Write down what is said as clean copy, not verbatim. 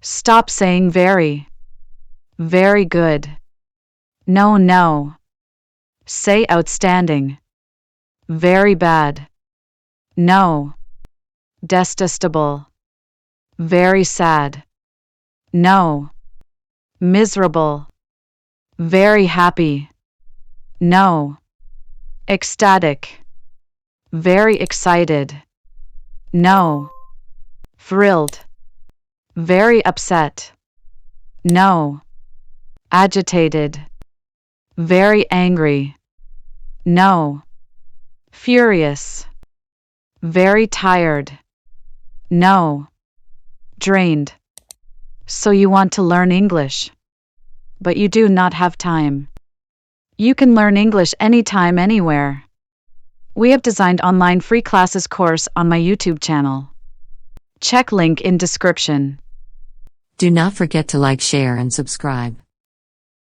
Stop saying very. Very good. No, no. Say outstanding. Very bad. No. Detestable. Very sad. No. Miserable. Very happy. No. Ecstatic. Very excited. No. Thrilled. Very upset. No. Agitated. Very angry. No. Furious. Very tired. No. Drained. So you want to learn English, but you do not have time. You can learn English anytime, anywhere. We have designed online free classes course on my YouTube channel. Check link in description. Do not forget to like, share, and subscribe.